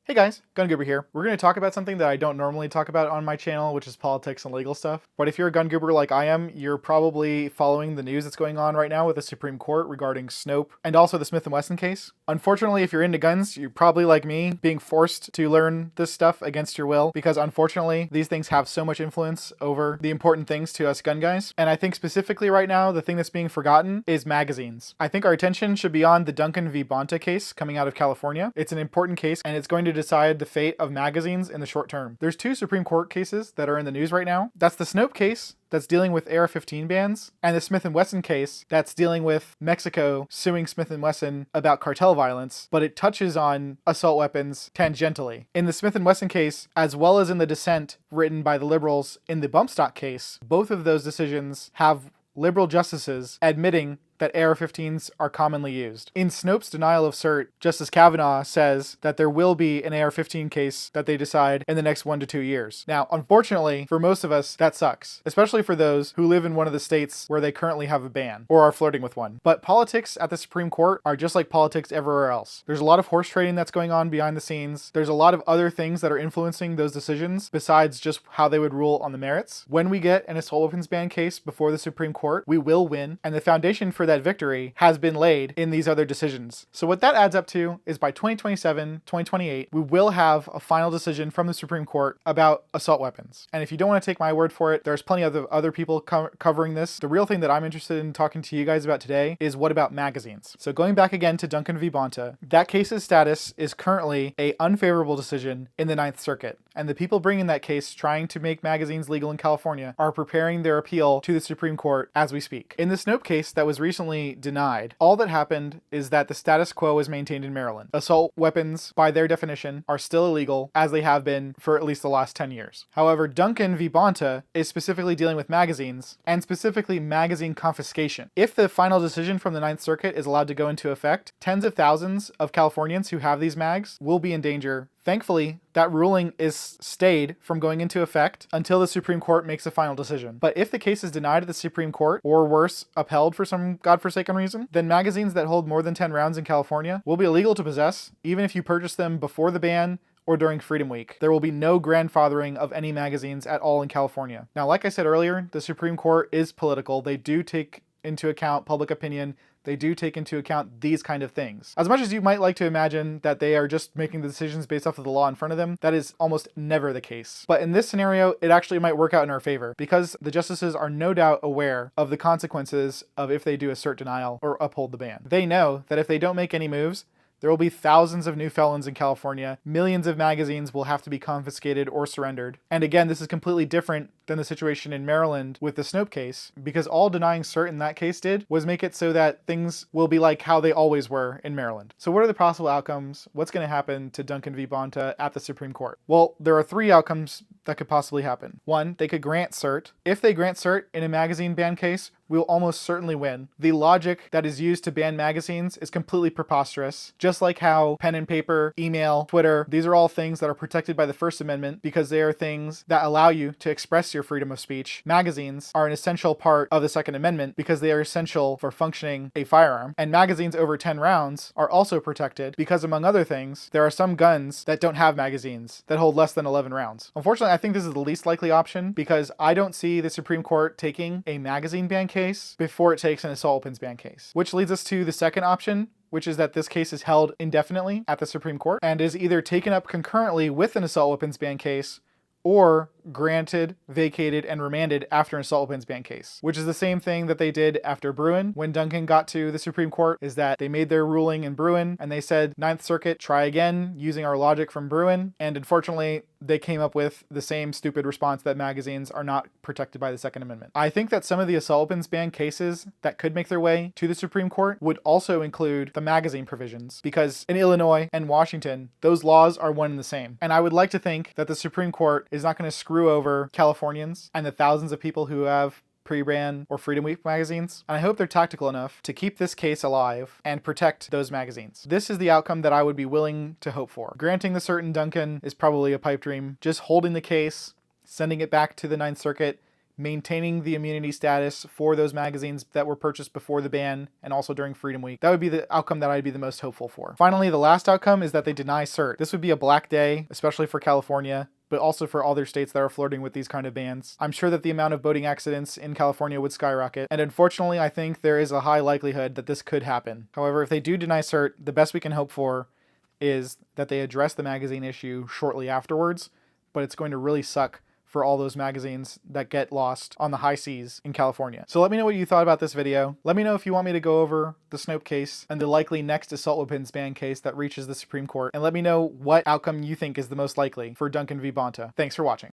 Hey guys, Gun Goober here. We're going to talk about something that I don't normally talk about on my channel, which is politics and legal stuff. But if you're a gun goober like I am, you're probably following the news that's going on right now with the Supreme Court regarding Snope and also the Smith & Wesson case. Unfortunately, if you're into guns, you're probably like me, being forced to learn this stuff against your will, because unfortunately, these things have so much influence over the important things to us gun guys. And I think specifically right now, the thing that's being forgotten is magazines. I think our attention should be on the Duncan v. Bonta case coming out of California. It's an important case, and it's going to decide the fate of magazines in the short term. There's two Supreme Court cases that are in the news right now. That's the Snope case that's dealing with AR-15 bans, and the Smith & Wesson case that's dealing with Mexico suing Smith & Wesson about cartel violence, but it touches on assault weapons tangentially. In the Smith & Wesson case, as well as in the dissent written by the liberals in the bump stock case, both of those decisions have liberal justices admitting that AR-15s are commonly used. In Snope's denial of cert, Justice Kavanaugh says that there will be an AR-15 case that they decide in the next 1 to 2 years. Now, unfortunately, for most of us, that sucks, especially for those who live in one of the states where they currently have a ban or are flirting with one. But politics at the Supreme Court are just like politics everywhere else. There's a lot of horse trading that's going on behind the scenes. There's a lot of other things that are influencing those decisions besides just how they would rule on the merits. When we get an assault weapons ban case before the Supreme Court, we will win, and the foundation for that victory has been laid in these other decisions. So what that adds up to is by 2027, 2028, we will have a final decision from the Supreme Court about assault weapons. And if you don't want to take my word for it, there's plenty of other people covering this. The real thing that I'm interested in talking to you guys about today is what about magazines? So going back again to Duncan v. Bonta, that case's status is currently an unfavorable decision in the Ninth Circuit. And the people bringing that case trying to make magazines legal in California are preparing their appeal to the Supreme Court as we speak. In the Snope case that was recently denied, all that happened is that the status quo is maintained in Maryland. Assault weapons, by their definition, are still illegal, as they have been for at least the last 10 years. However, Duncan v. Bonta is specifically dealing with magazines, and specifically magazine confiscation. If the final decision from the Ninth Circuit is allowed to go into effect, tens of thousands of Californians who have these mags will be in danger. Thankfully, that ruling is stayed from going into effect until the Supreme Court makes a final decision. But if the case is denied at the Supreme Court, or worse, upheld for some godforsaken reason, then magazines that hold more than 10 rounds in California will be illegal to possess, even if you purchase them before the ban or during Freedom Week. There will be no grandfathering of any magazines at all in California. Now, like I said earlier, the Supreme Court is political. They do take into account public opinion. They do take into account these kind of things. As much as you might like to imagine that they are just making the decisions based off of the law in front of them, that is almost never the case. But in this scenario, it actually might work out in our favor, because the justices are no doubt aware of the consequences of if they do a cert denial or uphold the ban. They know that if they don't make any moves, there will be thousands of new felons in California. Millions of magazines will have to be confiscated or surrendered. And again, this is completely different than the situation in Maryland with the Snope case, because all denying cert in that case did was make it so that things will be like how they always were in Maryland. So what are the possible outcomes? What's going to happen to Duncan v. Bonta at the Supreme Court? Well, there are three outcomes that could possibly happen. One, they could grant cert. If they grant cert in a magazine ban case, we'll almost certainly win. The logic that is used to ban magazines is completely preposterous. Just like how pen and paper, email, Twitter, these are all things that are protected by the First Amendment because they are things that allow you to express your freedom of speech. Magazines are an essential part of the Second Amendment because they are essential for functioning a firearm. And magazines over 10 rounds are also protected because, among other things, there are some guns that don't have magazines that hold less than 11 rounds. Unfortunately, I think this is the least likely option because I don't see the Supreme Court taking a magazine ban case before it takes an assault weapons ban case. Which leads us to the second option, which is that this case is held indefinitely at the Supreme Court and is either taken up concurrently with an assault weapons ban case or granted, vacated, and remanded after an assault weapons ban case, which is the same thing that they did after Bruin. When Duncan got to the Supreme Court, is that they made their ruling in Bruin and they said, Ninth Circuit, try again using our logic from Bruin. And unfortunately, they came up with the same stupid response that magazines are not protected by the Second Amendment. I think that some of the assault weapons ban cases that could make their way to the Supreme Court would also include the magazine provisions, because in Illinois and Washington, those laws are one and the same. And I would like to think that the Supreme Court is not going to screw over Californians and the thousands of people who have pre-ban or Freedom Week magazines, and I hope they're tactical enough to keep this case alive and protect those magazines. This is the outcome that I would be willing to hope for. Granting the cert in Duncan is probably a pipe dream. Just holding the case, sending it back to the Ninth Circuit, maintaining the immunity status for those magazines that were purchased before the ban and also during Freedom Week. That would be the outcome that I'd be the most hopeful for. Finally, the last outcome is that they deny cert. This would be a black day, especially for California, but also for other states that are flirting with these kind of bans. I'm sure that the amount of boating accidents in California would skyrocket, and unfortunately I think there is a high likelihood that this could happen. However, if they do deny cert, the best we can hope for is that they address the magazine issue shortly afterwards, but it's going to really suck for all those magazines that get lost on the high seas in California. So let me know what you thought about this video. Let me know if you want me to go over the Snope case and the likely next assault weapons ban case that reaches the Supreme Court, and let me know what outcome you think is the most likely for Duncan v. Bonta. Thanks for watching.